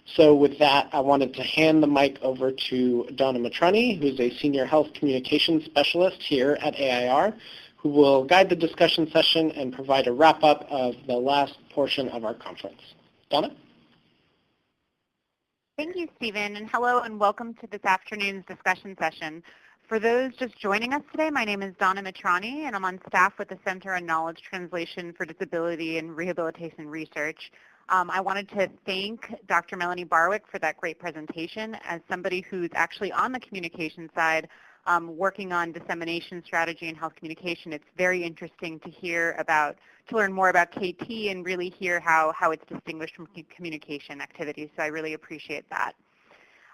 So with that, I wanted to hand the mic over to Donna Matrani, who's a Senior Health Communications Specialist here at AIR, who will guide the discussion session and provide a wrap-up of the last portion of our conference. Donna? Thank you, Stephen, and hello and welcome to this afternoon's discussion session. For those just joining us today, my name is Donna Matrani, and I'm on staff with the Center on Knowledge Translation for Disability and Rehabilitation Research. I wanted to thank Dr. Melanie Barwick for that great presentation. As somebody who's actually on the communication side, working on dissemination strategy and health communication, it's very interesting to learn more about KT and really hear how it's distinguished from communication activities. So I really appreciate that.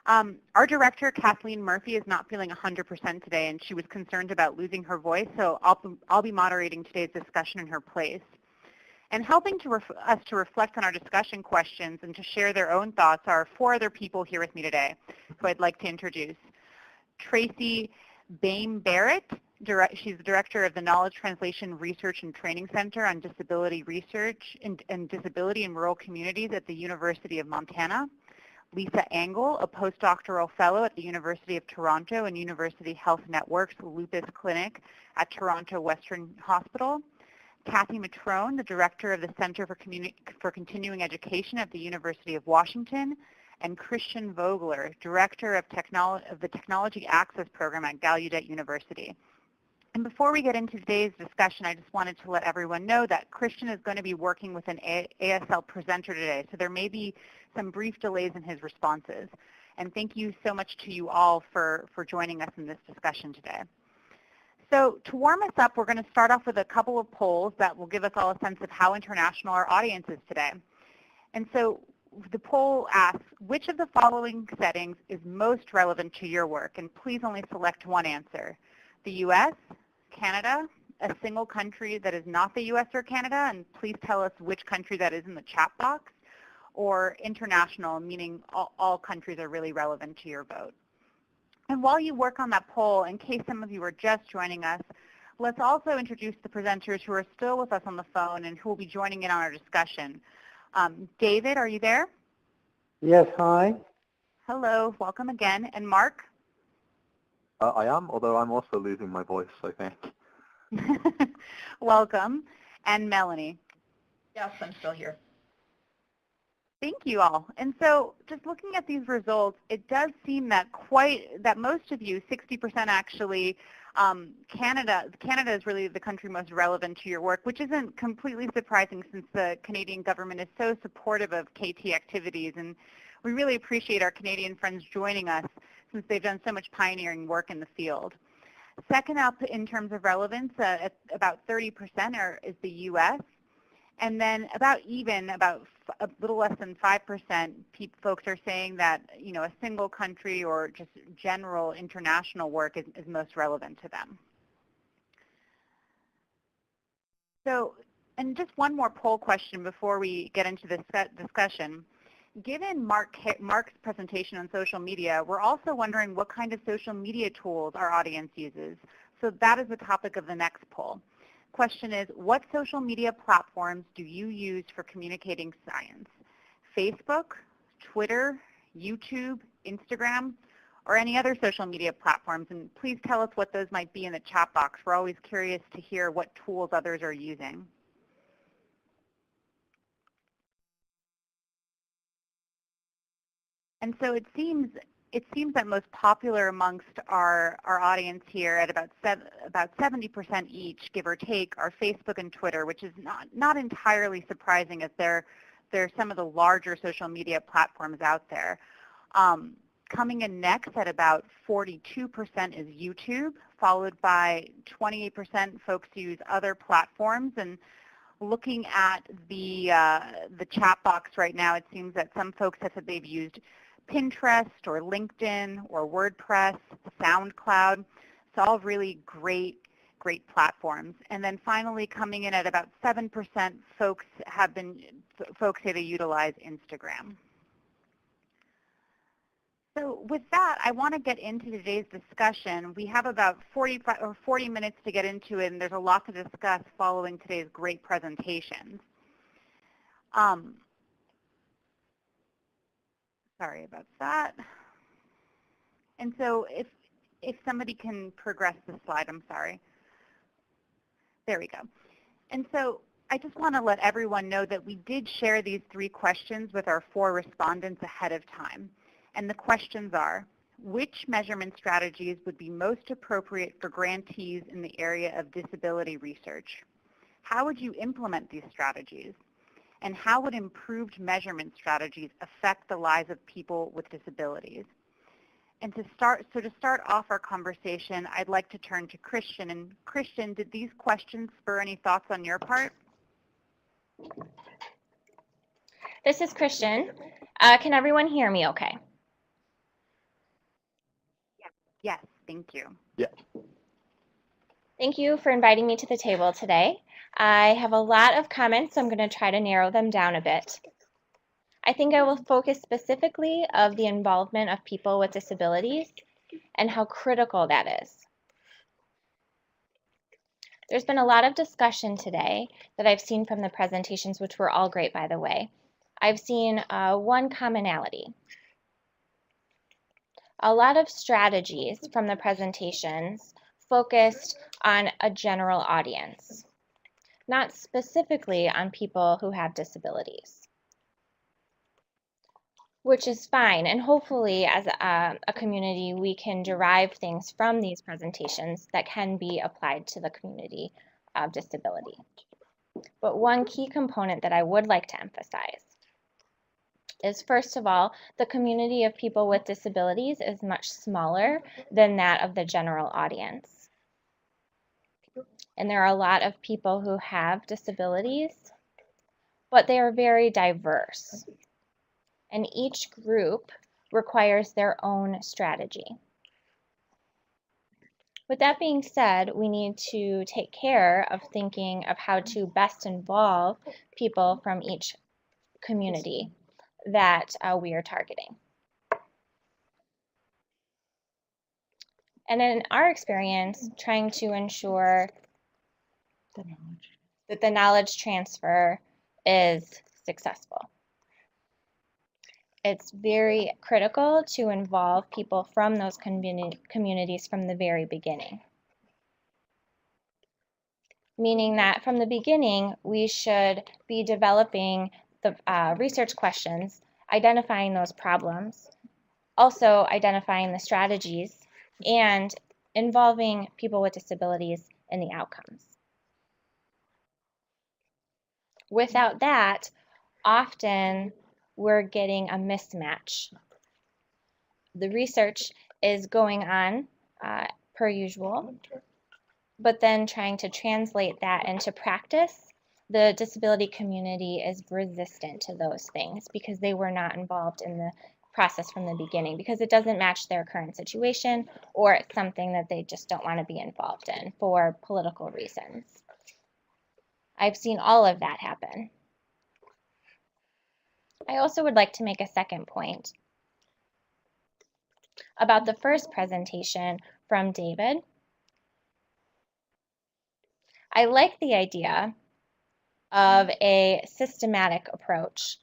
Our director, Kathleen Murphy, is not feeling 100% today, and she was concerned about losing her voice, so I'll be moderating today's discussion in her place. And helping us to reflect on our discussion questions and to share their own thoughts are 4 other people here with me today, who I'd like to introduce. Tracy Bain-Barrett, she's the director of the Knowledge Translation Research and Training Center on Disability Research and Disability in Rural Communities at the University of Montana. Lisa Engel, a postdoctoral fellow at the University of Toronto and University Health Network's Lupus Clinic at Toronto Western Hospital. Kathy Matrone, the director of the Center for Continuing Education at the University of Washington, and Christian Vogler, director of the Technology Access Program at Gallaudet University. And before we get into today's discussion, I just wanted to let everyone know that Christian is going to be working with an ASL presenter today, so there may be some brief delays in his responses. And thank you so much to you all for joining us in this discussion today. So to warm us up, we're going to start off with a couple of polls that will give us all a sense of how international our audience is today. And so the poll asks, which of the following settings is most relevant to your work? And please only select one answer. The U.S., Canada, a single country that is not the U.S. or Canada, and please tell us which country that is in the chat box, or international, meaning all countries are really relevant to your vote. And while you work on that poll, in case some of you are just joining us, let's also introduce the presenters who are still with us on the phone and who will be joining in on our discussion. David, are you there? Yes, hi. Hello, welcome again. And Mark? I am, although I'm also losing my voice, I think. Welcome. And Melanie? Yes, I'm still here. Thank you all. And so just looking at these results, it does seem that most of you, 60% actually, Canada is really the country most relevant to your work, which isn't completely surprising since the Canadian government is so supportive of KT activities. And we really appreciate our Canadian friends joining us since they've done so much pioneering work in the field. Second up in terms of relevance, at about 30% is the U.S. And then about a little less than 5% folks are saying that, a single country or just general international work is most relevant to them. So, and just one more poll question before we get into this discussion. Given Mark's presentation on social media, we're also wondering what kind of social media tools our audience uses. So that is the topic of the next poll. Question is, what social media platforms do you use for communicating science? Facebook, Twitter, YouTube, Instagram, or any other social media platforms? And please tell us what those might be in the chat box. We're always curious to hear what tools others are using. And so it seems that most popular amongst our audience here at about 70% each, give or take, are Facebook and Twitter, which is not entirely surprising as they're some of the larger social media platforms out there. Coming in next at about 42% is YouTube, followed by 28% folks use other platforms. And looking at the chat box right now, it seems that some folks have said they've used Pinterest or LinkedIn or WordPress, SoundCloud. It's all really great platforms. And then finally, coming in at about 7%, folks say they utilize Instagram. So with that, I want to get into today's discussion. We have about 40 minutes to get into it, and there's a lot to discuss following today's great presentations. Sorry about that. And so if somebody can progress the slide, I'm sorry. There we go. And so I just want to let everyone know that we did share these 3 questions with our 4 respondents ahead of time. And the questions are, which measurement strategies would be most appropriate for grantees in the area of disability research? How would you implement these strategies? And how would improved measurement strategies affect the lives of people with disabilities? And to start off our conversation, I'd like to turn to Christian. And Christian, did these questions spur any thoughts on your part? This is Christian. Can everyone hear me okay? Yes, thank you. Yeah. Thank you for inviting me to the table today. I have a lot of comments, so I'm going to try to narrow them down a bit. I think I will focus specifically of the involvement of people with disabilities and how critical that is. There's been a lot of discussion today that I've seen from the presentations, which were all great, by the way. I've seen one commonality. A lot of strategies from the presentations focused on a general audience, not specifically on people who have disabilities, which is fine. And hopefully, as a community, we can derive things from these presentations that can be applied to the community of disability. But one key component that I would like to emphasize is, first of all, the community of people with disabilities is much smaller than that of the general audience. And there are a lot of people who have disabilities, but they are very diverse. And each group requires their own strategy. With that being said, we need to take care of thinking of how to best involve people from each community that we are targeting. And in our experience, trying to ensure that the knowledge transfer is successful. It's very critical to involve people from those communities from the very beginning. Meaning that from the beginning, we should be developing the research questions, identifying those problems, also identifying the strategies, and involving people with disabilities in the outcomes. Without that, often we're getting a mismatch. The research is going on per usual, but then trying to translate that into practice, the disability community is resistant to those things because they were not involved in the process from the beginning, because it doesn't match their current situation, or it's something that they just don't want to be involved in for political reasons. I've seen all of that happen. I also would like to make a second point about the first presentation from David. I like the idea of a systematic approach,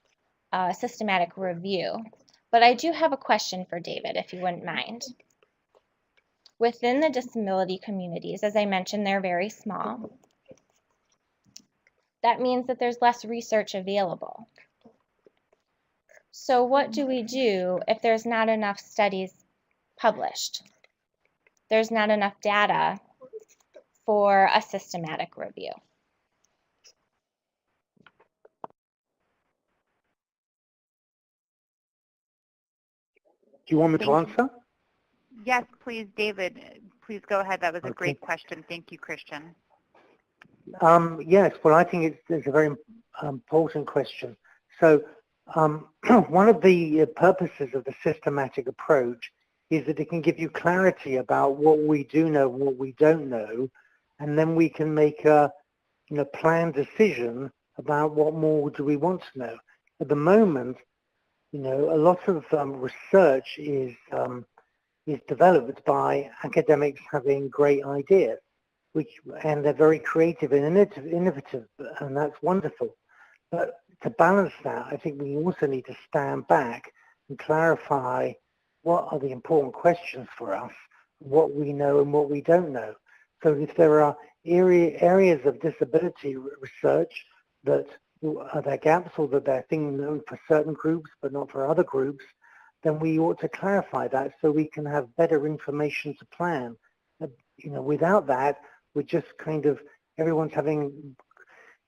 a systematic review, but I do have a question for David, if you wouldn't mind. Within the disability communities, as I mentioned, they're very small. That means that there's less research available. So what do we do if there's not enough studies published? There's not enough data for a systematic review. Do you want me to answer? Yes, please, David. Please go ahead. That was a great question. Thank you, Christian. Yes, well, I think it's a very important question. So one of the purposes of the systematic approach is that it can give you clarity about what we do know and what we don't know, and then we can make a planned decision about what more do we want to know. At the moment, a lot of research is developed by academics having great ideas, and they're very creative and innovative, and that's wonderful. But to balance that, I think we also need to stand back and clarify what are the important questions for us, what we know and what we don't know. So if there are areas of disability research that are there gaps or that there are things known for certain groups but not for other groups, then we ought to clarify that so we can have better information to plan. Without that, we're just kind of, everyone's having,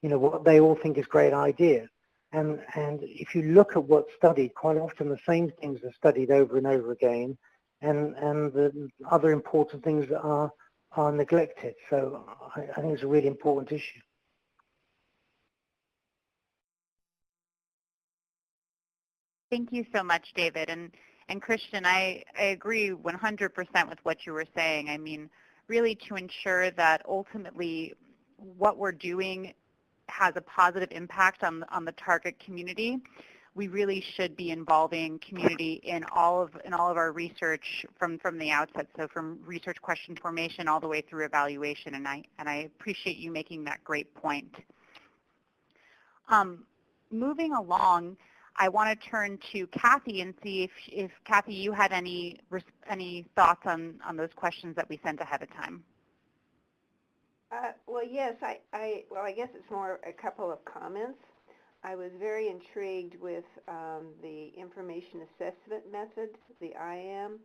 what they all think is great ideas. And if you look at what's studied, quite often the same things are studied over and over again, and the other important things are neglected. So I think it's a really important issue. Thank you so much, David. And Christian, I agree 100% with what you were saying. I mean, really to ensure that ultimately what we're doing has a positive impact on the target community, we really should be involving community in all of our research from the outset. So from research question formation all the way through evaluation. And I appreciate you making that great point. Moving along, I want to turn to Kathy and see if Kathy, you had any thoughts on those questions that we sent ahead of time. Well, yes, I guess it's more a couple of comments. I was very intrigued with the information assessment method, the IAM.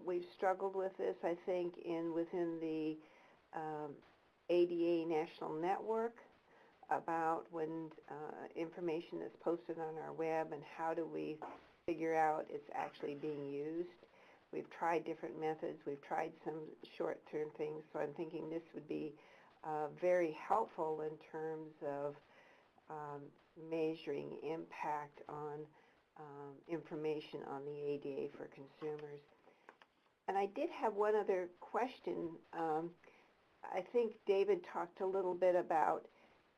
We've struggled with this, I think, within the ADA National Network about when information is posted on our web and how do we figure out it's actually being used. We've tried different methods. We've tried some short-term things, so I'm thinking this would be very helpful in terms of measuring impact on information on the ADA for consumers. And I did have one other question. I think David talked a little bit about,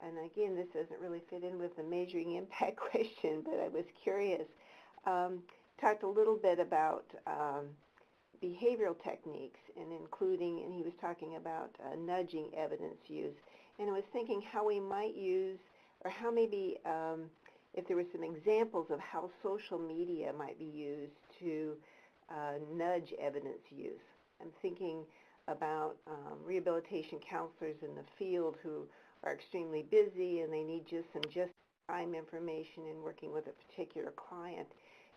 and again, this doesn't really fit in with the measuring impact question, but I was curious, talked a little bit about behavioral techniques and he was talking about nudging evidence use. And I was thinking how we might use, or how maybe if there were some examples of how social media might be used to nudge evidence use. I'm thinking about rehabilitation counselors in the field who are extremely busy and they need just some just-in-time information in working with a particular client.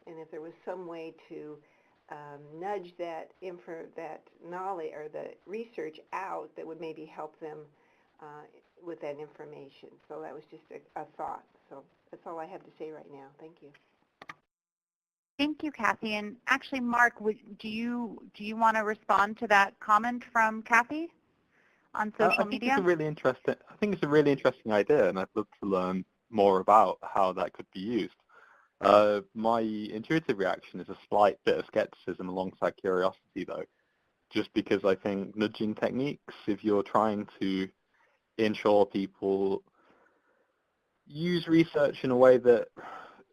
And if there was some way to nudge that knowledge or the research out that would maybe help them with that information. So that was just a thought. So that's all I have to say right now. Thank you. Thank you, Kathy. And actually, Mark, do you want to respond to that comment from Kathy on social media? I think it's a really interesting idea, and I'd love to learn more about how that could be used. My intuitive reaction is a slight bit of skepticism alongside curiosity, though, just because I think nudging techniques, if you're trying to ensure people use research in a way that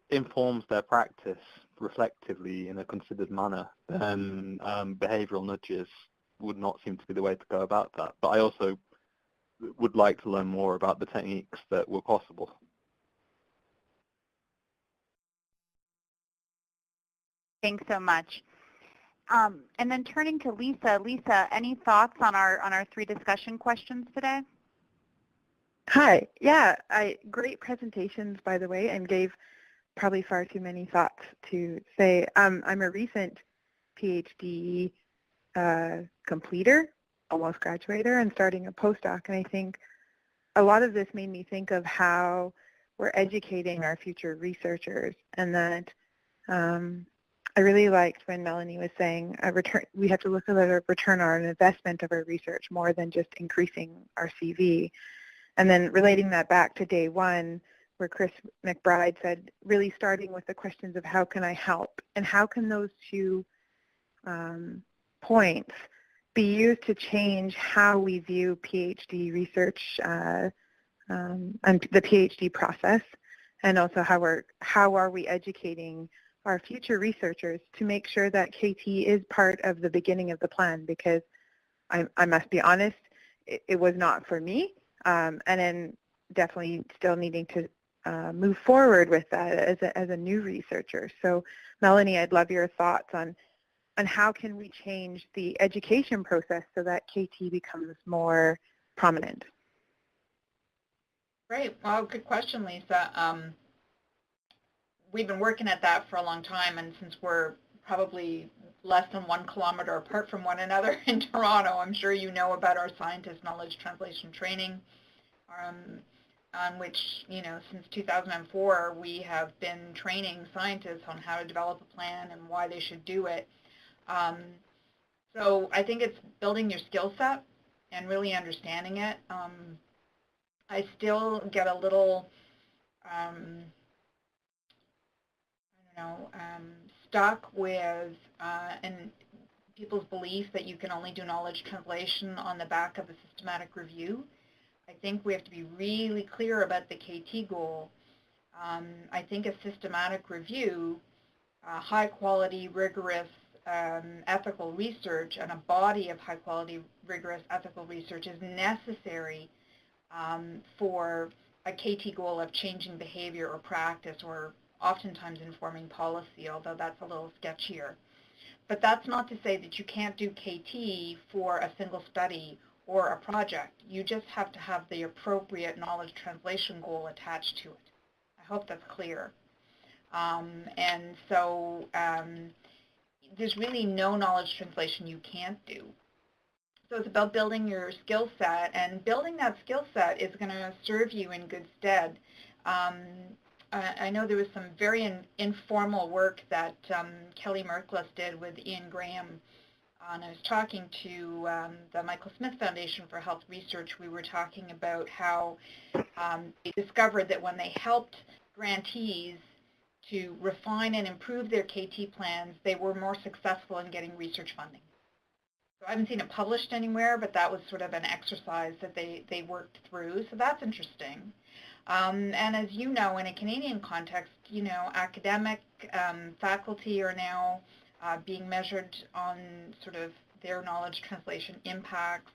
informs their practice reflectively in a considered manner, then behavioral nudges would not seem to be the way to go about that. But I also would like to learn more about the techniques that were possible. Thanks so much. And then turning to Lisa. Lisa, any thoughts on our 3 discussion questions today? Hi. Yeah, great presentations, by the way, and gave probably far too many thoughts to say. I'm a recent PhD completer, almost graduator, and starting a postdoc, and I think a lot of this made me think of how we're educating our future researchers, and that I really liked when Melanie was saying we have to look at a return on investment of our research more than just increasing our CV. And then relating that back to day 1, where Chris McBride said, really starting with the questions of how can I help, and how can those 2 points be used to change how we view PhD research and the PhD process, and also how are we educating our future researchers to make sure that KT is part of the beginning of the plan, because I must be honest, it was not for me, and then definitely still needing to move forward with that as a new researcher. So Melanie, I'd love your thoughts on how can we change the education process so that KT becomes more prominent. Great. Well, good question, Lisa. We've been working at that for a long time, and since we're probably less than 1 kilometer apart from one another in Toronto, I'm sure you know about our scientist knowledge translation training, on which, since 2004, we have been training scientists on how to develop a plan and why they should do it. So I think it's building your skill set and really understanding it. I still get a little, stuck with and people's belief that you can only do knowledge translation on the back of a systematic review. I think we have to be really clear about the KT goal. I think a systematic review, high quality, rigorous, ethical research, and a body of high quality, rigorous, ethical research is necessary for a KT goal of changing behavior or practice, or oftentimes informing policy, although that's a little sketchier. But that's not to say that you can't do KT for a single study or a project. You just have to have the appropriate knowledge translation goal attached to it. I hope that's clear. And so there's really no knowledge translation you can't do. So it's about building your skill set, and building that skill set is going to serve you in good stead. I know there was some very informal work that Kelly Merklis did with Ian Graham. And I was talking to the Michael Smith Foundation for Health Research. We were talking about how they discovered that when they helped grantees to refine and improve their KT plans, they were more successful in getting research funding. So I haven't seen it published anywhere, but that was sort of an exercise that they worked through. So that's interesting. And as you know, in a Canadian context, academic faculty are now being measured on sort of their knowledge translation impacts.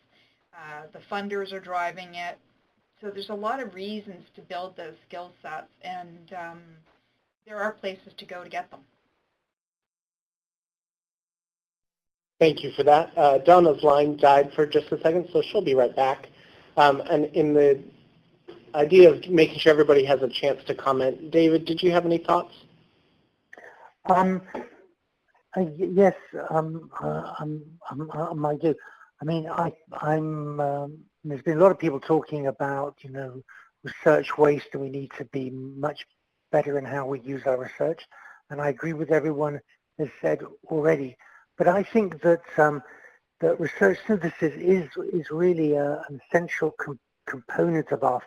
The funders are driving it. So there's a lot of reasons to build those skill sets, and there are places to go to get them. Thank you for that. Donna's line died for just a second, so she'll be right back. And in the idea of making sure everybody has a chance to comment, David, did you have any thoughts? Yes, I do. I mean, there's been a lot of people talking about, research waste, and we need to be much better in how we use our research. And I agree with everyone has said already. But I think that that research synthesis is really an essential component of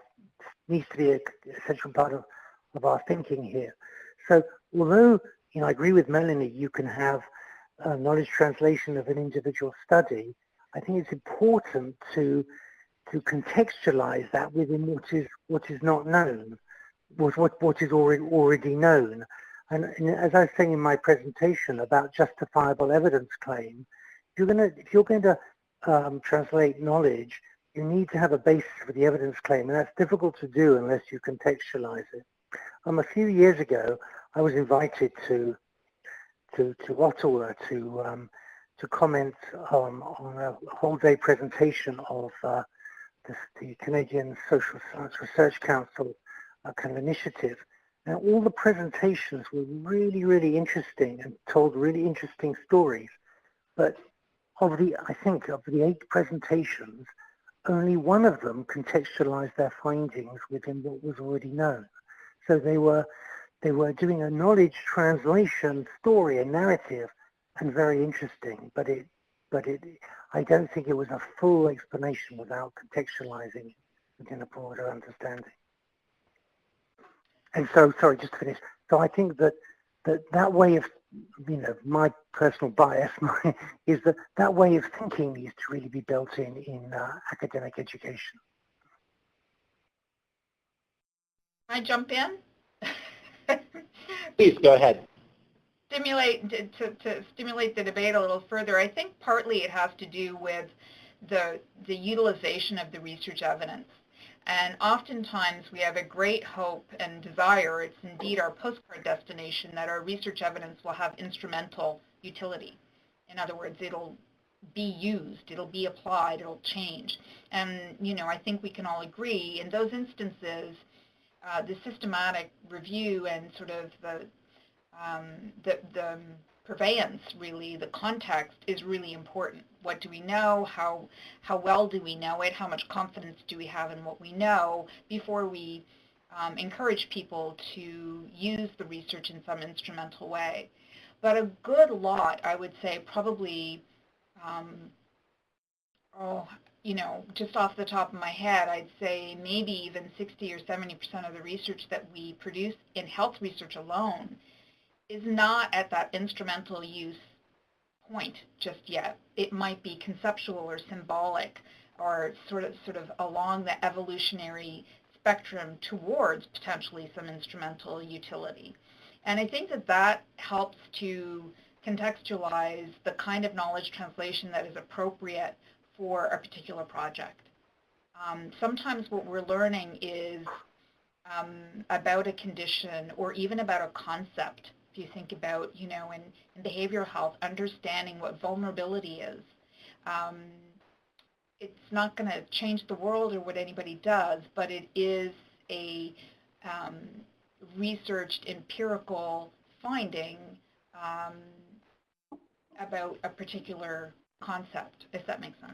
needs to be an essential part of our thinking here. So although, I agree with Melanie, you can have knowledge translation of an individual study, I think it's important to contextualize that within what is not known, what is already known. And as I was saying in my presentation about justifiable evidence claim, if you're going to translate knowledge, you need to have a basis for the evidence claim, and that's difficult to do unless you contextualize it. A few years ago, I was invited to Ottawa to comment on a whole day presentation of the Canadian Social Science Research Council kind of initiative. And all the presentations were really, really interesting and told really interesting stories. But I think of the 8 presentations, only one of them contextualized their findings within what was already known. So they were doing a knowledge translation story, a narrative, and very interesting. But I don't think it was a full explanation without contextualizing it within a broader understanding. And so, sorry, just to finish. So I think that way of, my personal bias is that way of thinking needs to really be built in academic education. Can I jump in? Please go ahead. To stimulate the debate a little further, I think partly it has to do with the utilization of the research evidence. And oftentimes we have a great hope and desire, it's indeed our postcard destination, that our research evidence will have instrumental utility. In other words, it'll be used, it'll be applied, it'll change. And, I think we can all agree in those instances, the systematic review and sort of the purveyance, really, the context is really important. What do we know? How well do we know it? How much confidence do we have in what we know before we encourage people to use the research in some instrumental way? But a good lot, I would say, probably, just off the top of my head, I'd say maybe even 60 or 70% of the research that we produce in health research alone is not at that instrumental use point just yet. It might be conceptual or symbolic or sort of along the evolutionary spectrum towards potentially some instrumental utility. And I think that helps to contextualize the kind of knowledge translation that is appropriate for a particular project. Sometimes what we're learning is about a condition or even about a concept. If you think about, in behavioral health, understanding what vulnerability is. It's not going to change the world or what anybody does, but it is a researched empirical finding about a particular concept, if that makes sense.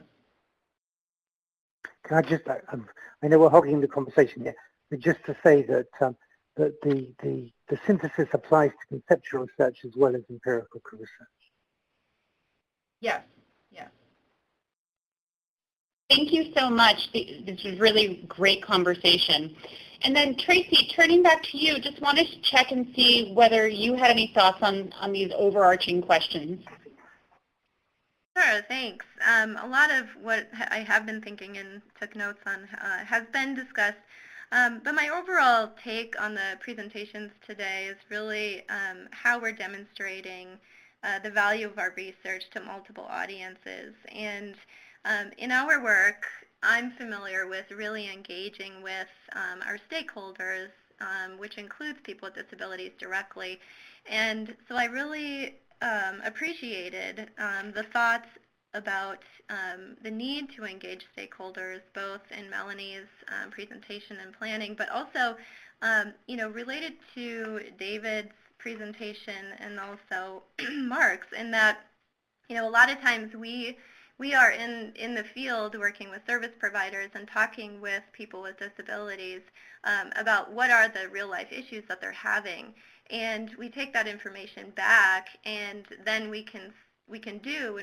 Can I just, I know we're hogging the conversation here, but just to say that that the synthesis applies to conceptual research as well as empirical research. Yes, yes. Thank you so much. This was really great conversation. And then Tracy, turning back to you, just wanted to check and see whether you had any thoughts on these overarching questions. Sure, thanks. A lot of what I have been thinking and took notes on has been discussed. But my overall take on the presentations today is really how we're demonstrating the value of our research to multiple audiences. And in our work, I'm familiar with really engaging with our stakeholders, which includes people with disabilities directly. And so I really appreciated the thoughts about the need to engage stakeholders, both in Melanie's presentation and planning, but also, related to David's presentation and also Mark's, in that, a lot of times we are in the field working with service providers and talking with people with disabilities about what are the real life issues that they're having. And we take that information back, and then we can do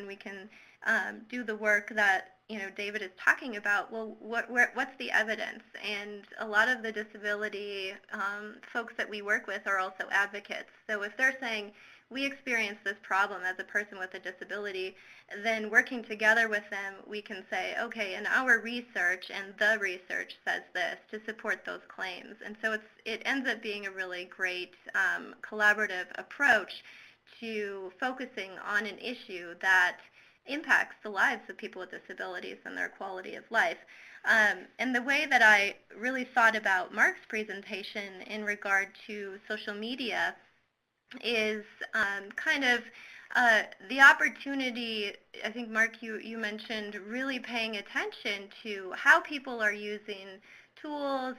the work that David is talking about. Well, what's the evidence? And a lot of the disability folks that we work with are also advocates. So if they're saying, we experience this problem as a person with a disability, then working together with them, we can say, okay, in our research, and the research says this, to support those claims. And so it ends up being a really great collaborative approach to focusing on an issue that impacts the lives of people with disabilities and their quality of life. And the way that I really thought about Mark's presentation in regard to social media is kind of the opportunity. I think, Mark, you mentioned really paying attention to how people are using tools,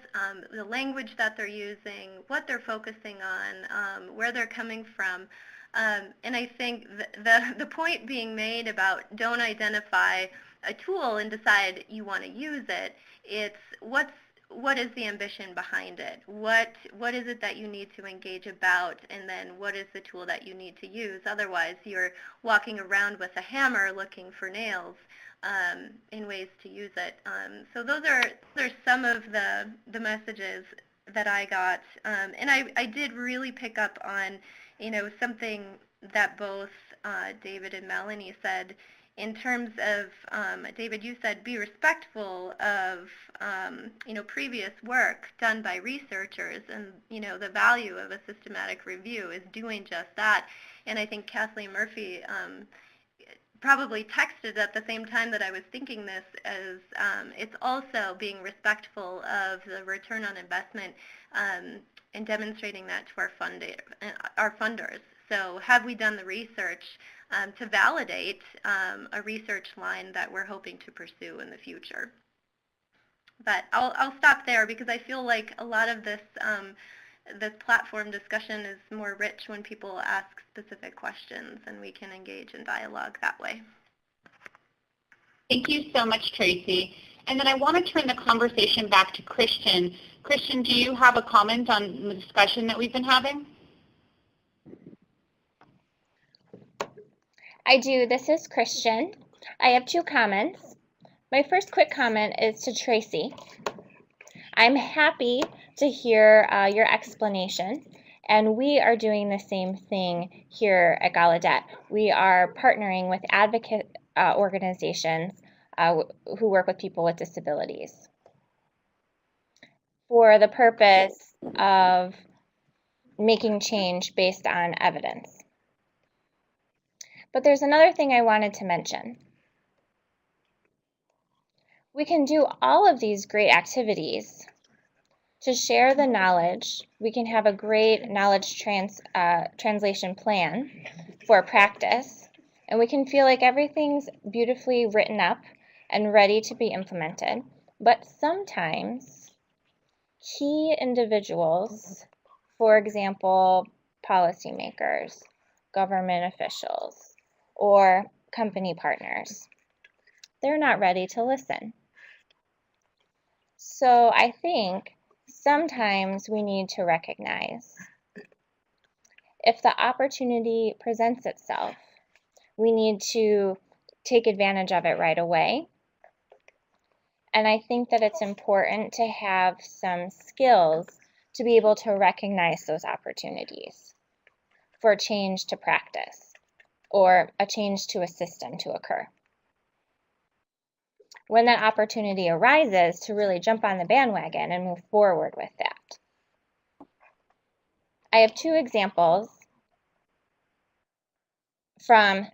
the language that they're using, what they're focusing on, where they're coming from. And I think the point being made about don't identify a tool and decide you want to use it, it's what is the ambition behind it? What is it that you need to engage about, and then what is the tool that you need to use? Otherwise, you're walking around with a hammer looking for nails in ways to use it. So those are some of the messages that I got. And I did really pick up on something that both David and Melanie said in terms of, David, you said be respectful of, previous work done by researchers, and, the value of a systematic review is doing just that. And I think Kathleen Murphy probably texted at the same time that I was thinking this, as it's also being respectful of the return on investment and demonstrating that to our funders. So have we done the research to validate a research line that we're hoping to pursue in the future? But I'll stop there because I feel like a lot of this this platform discussion is more rich when people ask specific questions, and we can engage in dialogue that way. Thank you so much, Tracy. And then I want to turn the conversation back to Christian. Christian, do you have a comment on the discussion that we've been having? I do. This is Christian. I have 2 comments. My first quick comment is to Tracy. I'm happy to hear your explanation, and we are doing the same thing here at Gallaudet. We are partnering with advocate organizations who work with people with disabilities for the purpose of making change based on evidence. But there's another thing I wanted to mention. We can do all of these great activities to share the knowledge. We can have a great knowledge translation plan for practice, and we can feel like everything's beautifully written up and ready to be implemented. But sometimes key individuals, for example, policymakers, government officials, or company partners, they're not ready to listen. So I think sometimes we need to recognize if the opportunity presents itself, we need to take advantage of it right away. And I think that it's important to have some skills to be able to recognize those opportunities for change to practice or a change to a system to occur. When that opportunity arises, to really jump on the bandwagon and move forward with that. I have 2 examples from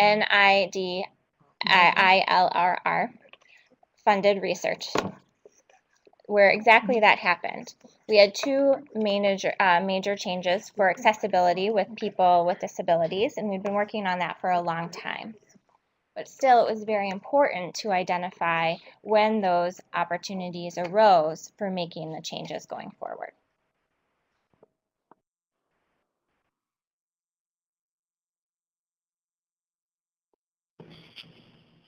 NIDILRR funded research where exactly that happened. We had 2 major changes for accessibility with people with disabilities, and we've been working on that for a long time. But still, it was very important to identify when those opportunities arose for making the changes going forward.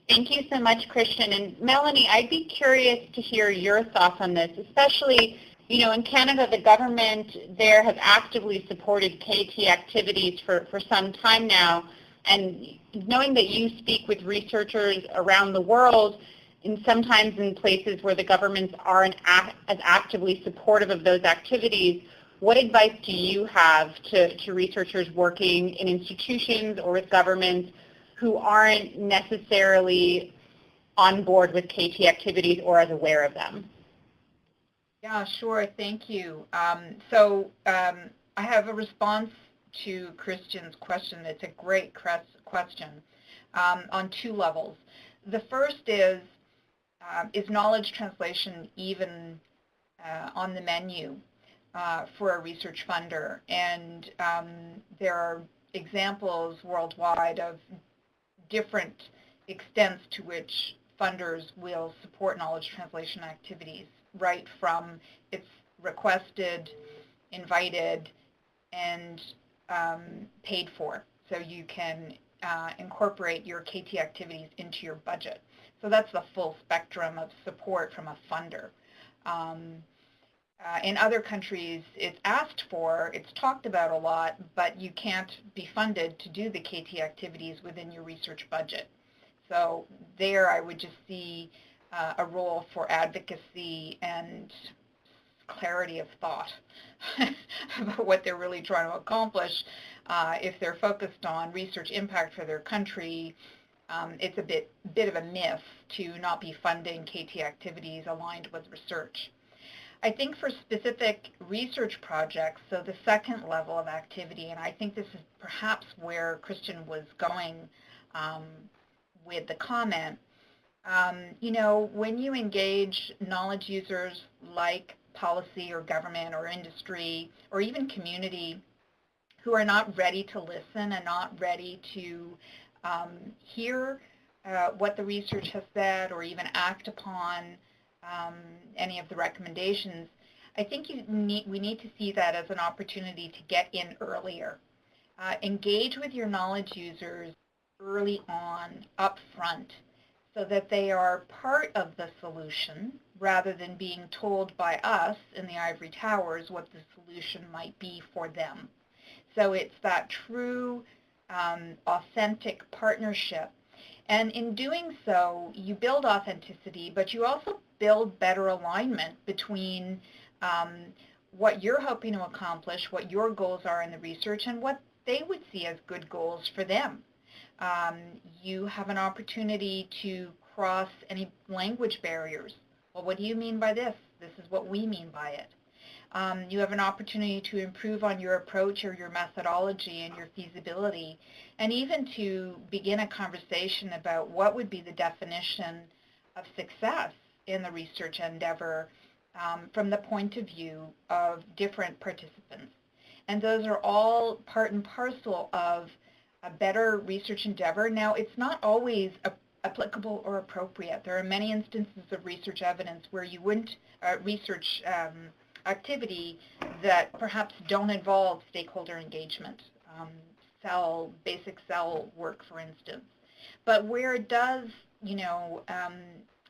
Thank you so much, Christian. And Melanie, I'd be curious to hear your thoughts on this, especially, in Canada, the government there has actively supported KT activities for some time now. And knowing that you speak with researchers around the world, and sometimes in places where the governments aren't as actively supportive of those activities, what advice do you have to researchers working in institutions or with governments who aren't necessarily on board with KT activities or as aware of them? Yeah, sure. Thank you. I have a response to Christian's question. It's a great question on 2 levels. The first is knowledge translation even on the menu for a research funder? And there are examples worldwide of different extents to which funders will support knowledge translation activities, right from it's requested, invited, and paid for. So you can incorporate your KT activities into your budget. So that's the full spectrum of support from a funder. In other countries, it's asked for, it's talked about a lot, but you can't be funded to do the KT activities within your research budget. So there I would just see a role for advocacy and clarity of thought about what they're really trying to accomplish. If they're focused on research impact for their country, it's a bit of a myth to not be funding KT activities aligned with research. I think for specific research projects, so the second level of activity, and I think this is perhaps where Christian was going with the comment. When you engage knowledge users like policy or government or industry or even community who are not ready to listen and not ready to hear what the research has said or even act upon any of the recommendations, I think we need to see that as an opportunity to get in earlier. Engage with your knowledge users early on, up front, so that they are part of the solution rather than being told by us in the ivory towers what the solution might be for them. So it's that true, authentic partnership. And in doing so, you build authenticity, but you also build better alignment between what you're hoping to accomplish, what your goals are in the research, and what they would see as good goals for them. You have an opportunity to cross any language barriers. Well, what do you mean by this? This is what we mean by it. You have an opportunity to improve on your approach or your methodology and your feasibility, and even to begin a conversation about what would be the definition of success in the research endeavor from the point of view of different participants. And those are all part and parcel of a better research endeavor. Now, it's not always applicable or appropriate. There are many instances of research evidence where you wouldn't research activity that perhaps don't involve stakeholder engagement, basic cell work, for instance. But where it does,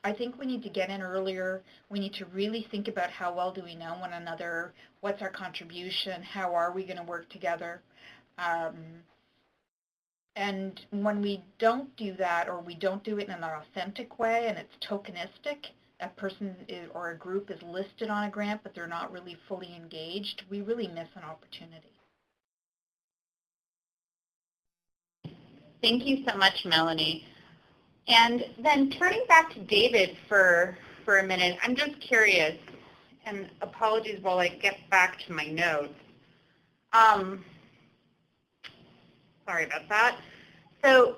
I think we need to get in earlier. We need to really think about how well do we know one another, what's our contribution, how are we going to work together. And when we don't do that, or we don't do it in an authentic way and it's tokenistic, a person or a group is listed on a grant, but they're not really fully engaged, we really miss an opportunity. Thank you so much, Melanie. And then turning back to David for a minute, I'm just curious, and apologies while I get back to my notes. Sorry about that. So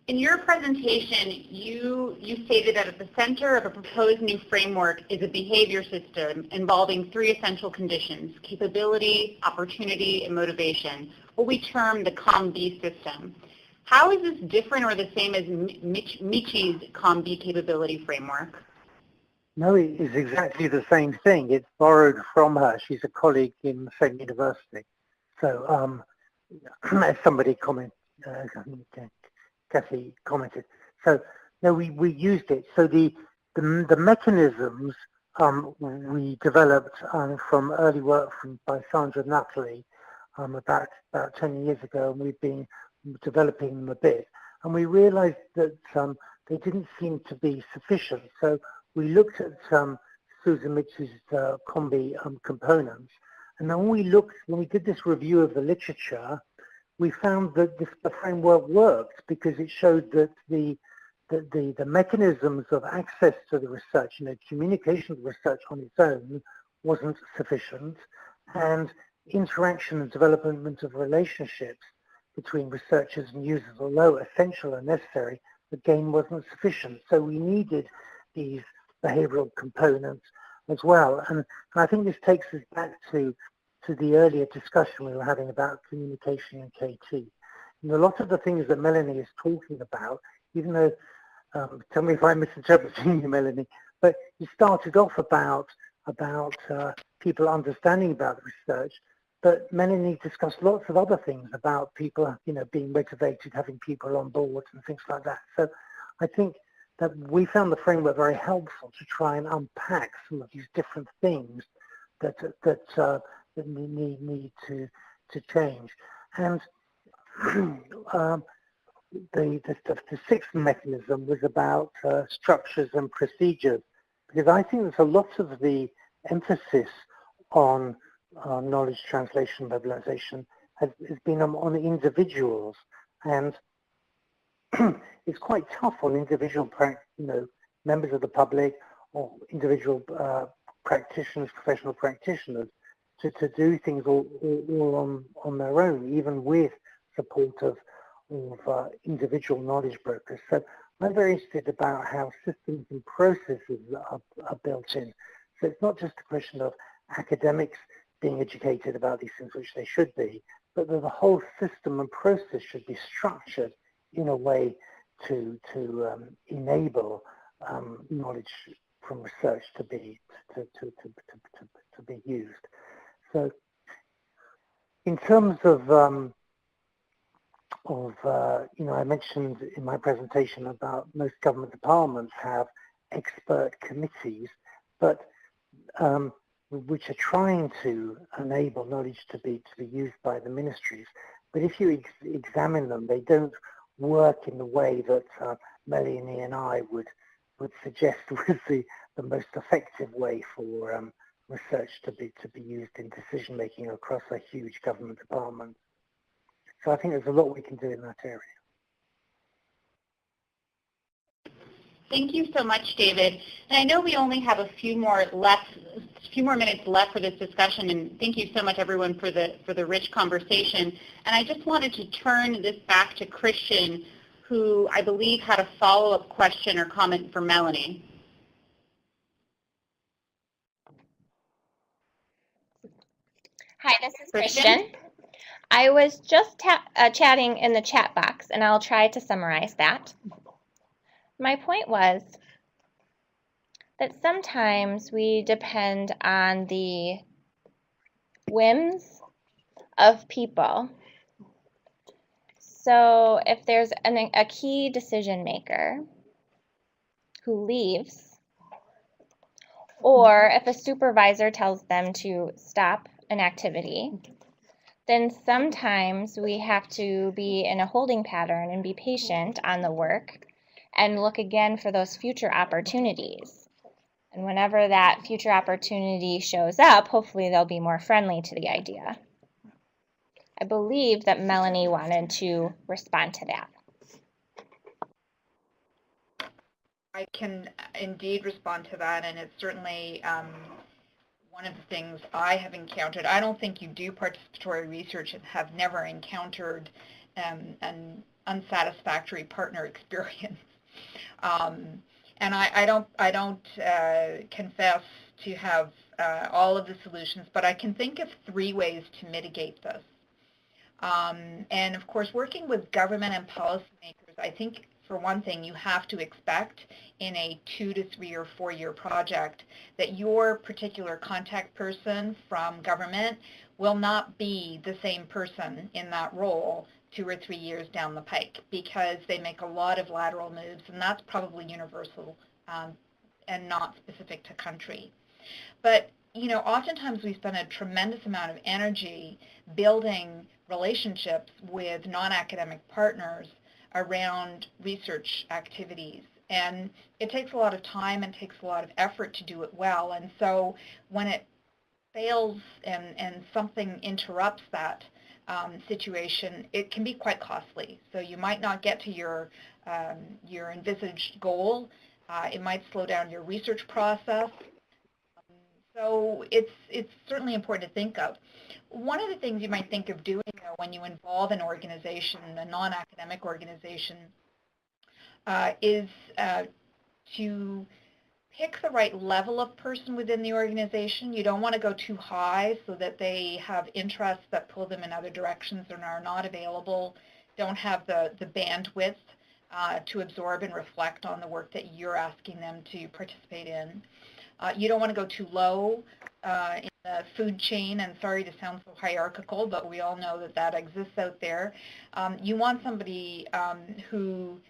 in your presentation, you stated that at the center of a proposed new framework is a behavior system involving 3 essential conditions: capability, opportunity, and motivation, what we term the COM-B system. How is this different or the same as Michi's COM-B capability framework? No, it is exactly the same thing. It's borrowed from her. She's a colleague in the same university. So as somebody commented, Kathy commented. So no, we used it. So the mechanisms we developed from early work by Sandra and Natalie about 10 years ago, and we've been developing them a bit. And we realized that they didn't seem to be sufficient. So we looked at Susan Mitchell's COM-B components, and then when we did this review of the literature, we found that the framework worked because it showed that the mechanisms of access to the research, communication of the research on its own wasn't sufficient, and interaction and development of relationships between researchers and users, although essential and necessary, again wasn't sufficient. So we needed these behavioral components as well. And I think this takes us back to the earlier discussion we were having about communication and KT. And a lot of the things that Melanie is talking about, even though, tell me if I'm misinterpreting you, Melanie, but you started off about people understanding about research, but Melanie discussed lots of other things about people, being motivated, having people on board and things like that. So I think that we found the framework very helpful to try and unpack some of these different things that need to change. And the 6th mechanism was about structures and procedures, because I think there's a lot of the emphasis on knowledge translation mobilization has been on individuals, and it's quite tough on individual members of the public or individual practitioners, professional practitioners, to do things all on their own, even with support individual knowledge brokers. So I'm very interested about how systems and processes are built in. So it's not just a question of academics being educated about these things, which they should be, but that the whole system and process should be structured in a way to enable knowledge from research to be used. So in terms of I mentioned in my presentation about most government departments have expert committees, but which are trying to enable knowledge to be used by the ministries. But if you examine them, they don't work in the way that Melanie and I would suggest was the most effective way for research to be used in decision making across a huge government department. So I think there's a lot we can do in that area. Thank you so much, David. And I know we only have a few more minutes left for this discussion, and thank you so much, everyone, for the rich conversation. And I just wanted to turn this back to Christian, who I believe had a follow-up question or comment for Melanie. Hi, this is Christian. I was just chatting in the chat box, and I'll try to summarize that. My point was that sometimes we depend on the whims of people. So if there's a key decision maker who leaves, or if a supervisor tells them to stop an activity, then sometimes we have to be in a holding pattern and be patient on the work and look again for those future opportunities. And whenever that future opportunity shows up, hopefully they'll be more friendly to the idea. I believe that Melanie wanted to respond to that. I can indeed respond to that, and it's certainly one of the things I have encountered. I don't think you do participatory research and have never encountered an unsatisfactory partner experience. And I don't confess to have all of the solutions, but I can think of 3 ways to mitigate this. And of course, working with government and policymakers, I think for one thing, you have to expect in a 2 to 3 or 4 year project that your particular contact person from government will not be the same person in that role 2 or 3 years down the pike, because they make a lot of lateral moves, and that's probably universal and not specific to country. But oftentimes we spend a tremendous amount of energy building relationships with non-academic partners around research activities. And it takes a lot of time and takes a lot of effort to do it well. And so when it fails and something interrupts that situation, it can be quite costly. So you might not get to your envisaged goal. It might slow down your research process. So it's certainly important to think of. One of the things you might think of doing when you involve an organization, a non-academic organization, is to pick the right level of person within the organization. You don't want to go too high so that they have interests that pull them in other directions and are not available, don't have the bandwidth to absorb and reflect on the work that you're asking them to participate in. You don't want to go too low in the food chain, and sorry to sound so hierarchical, but we all know that that exists out there. You want somebody who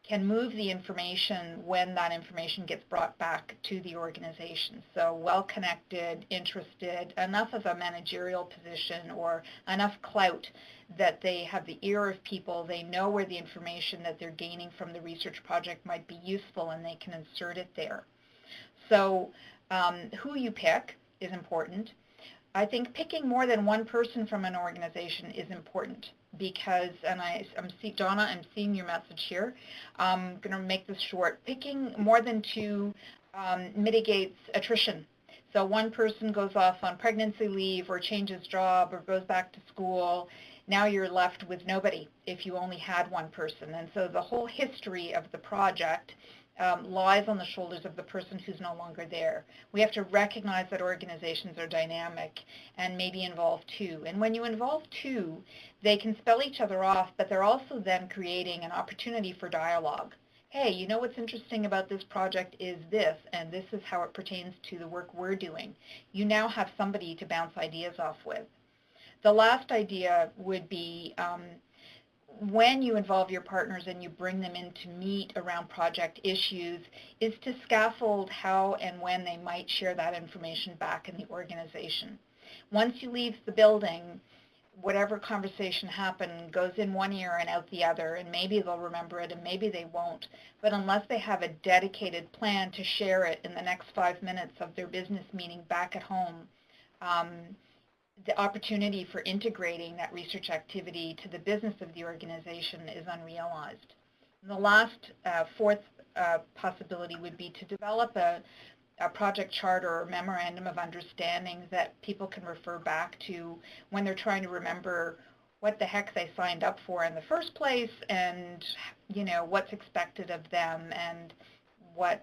can move the information when that information gets brought back to the organization. So well-connected, interested, enough of a managerial position or enough clout that they have the ear of people, they know where the information that they're gaining from the research project might be useful, and they can insert it there. So who you pick is important. I think picking more than one person from an organization is important because, and Donna, I'm seeing your message here. I'm going to make this short. Picking more than 2 mitigates attrition. So one person goes off on pregnancy leave or changes job or goes back to school. Now you're left with nobody if you only had one person. And so the whole history of the project lies on the shoulders of the person who's no longer there. We have to recognize that organizations are dynamic and maybe involve two. And when you involve two, they can spell each other off, but they're also then creating an opportunity for dialogue. Hey, you know what's interesting about this project is this, and this is how it pertains to the work we're doing. You now have somebody to bounce ideas off with. The last idea would be when you involve your partners and you bring them in to meet around project issues, is to scaffold how and when they might share that information back in the organization. Once you leave the building, whatever conversation happened goes in one ear and out the other, and maybe they'll remember it and maybe they won't. But unless they have a dedicated plan to share it in the next 5 minutes of their business meeting back at home, the opportunity for integrating that research activity to the business of the organization is unrealized. And the last fourth possibility would be to develop a project charter or memorandum of understanding that people can refer back to when they're trying to remember what the heck they signed up for in the first place, and what's expected of them, and what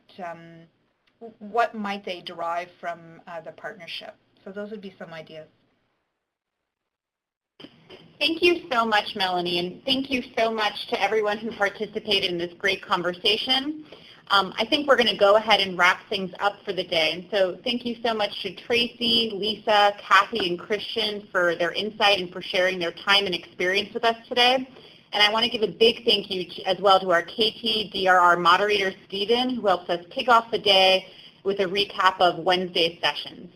might they derive from the partnership. So those would be some ideas. Thank you so much, Melanie, and thank you so much to everyone who participated in this great conversation. I think we're going to go ahead and wrap things up for the day. And so thank you so much to Tracy, Lisa, Kathy, and Christian for their insight and for sharing their time and experience with us today. And I want to give a big thank you as well to our KT DRR moderator, Stephen, who helps us kick off the day with a recap of Wednesday's sessions.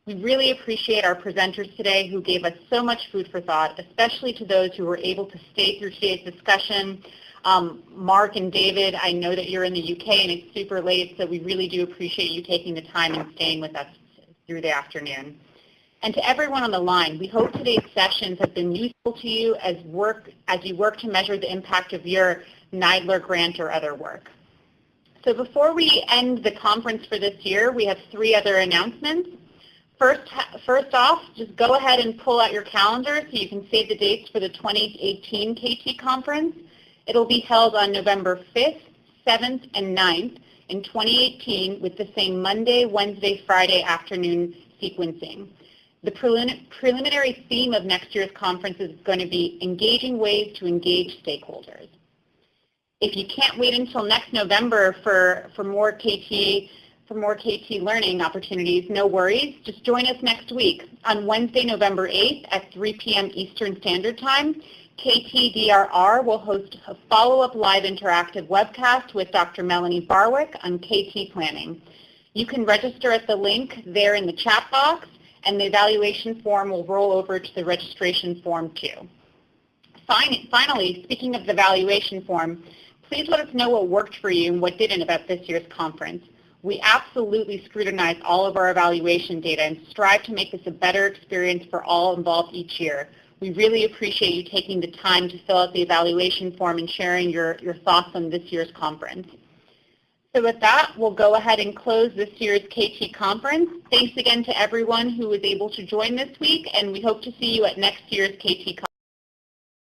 We really appreciate our presenters today who gave us so much food for thought, especially to those who were able to stay through today's discussion. Mark and David, I know that you're in the UK and it's super late, so we really do appreciate you taking the time and staying with us through the afternoon. And to everyone on the line, we hope today's sessions have been useful to you as you work to measure the impact of your NIDLR grant or other work. So before we end the conference for this year, we have 3 other announcements. First off, just go ahead and pull out your calendar so you can save the dates for the 2018 KT conference. It'll be held on November 5th, 7th, and 9th in 2018 with the same Monday, Wednesday, Friday afternoon sequencing. The preliminary theme of next year's conference is going to be engaging ways to engage stakeholders. If you can't wait until next November for more KT learning opportunities, no worries. Just join us next week. On Wednesday, November 8th at 3 p.m. Eastern Standard Time, KT-DRR will host a follow-up live interactive webcast with Dr. Melanie Barwick on KT planning. You can register at the link there in the chat box, and the evaluation form will roll over to the registration form too. Finally, speaking of the evaluation form, please let us know what worked for you and what didn't about this year's conference. We absolutely scrutinize all of our evaluation data and strive to make this a better experience for all involved each year. We really appreciate you taking the time to fill out the evaluation form and sharing your thoughts on this year's conference. So with that, we'll go ahead and close this year's KT conference. Thanks again to everyone who was able to join this week, and we hope to see you at next year's KT conference.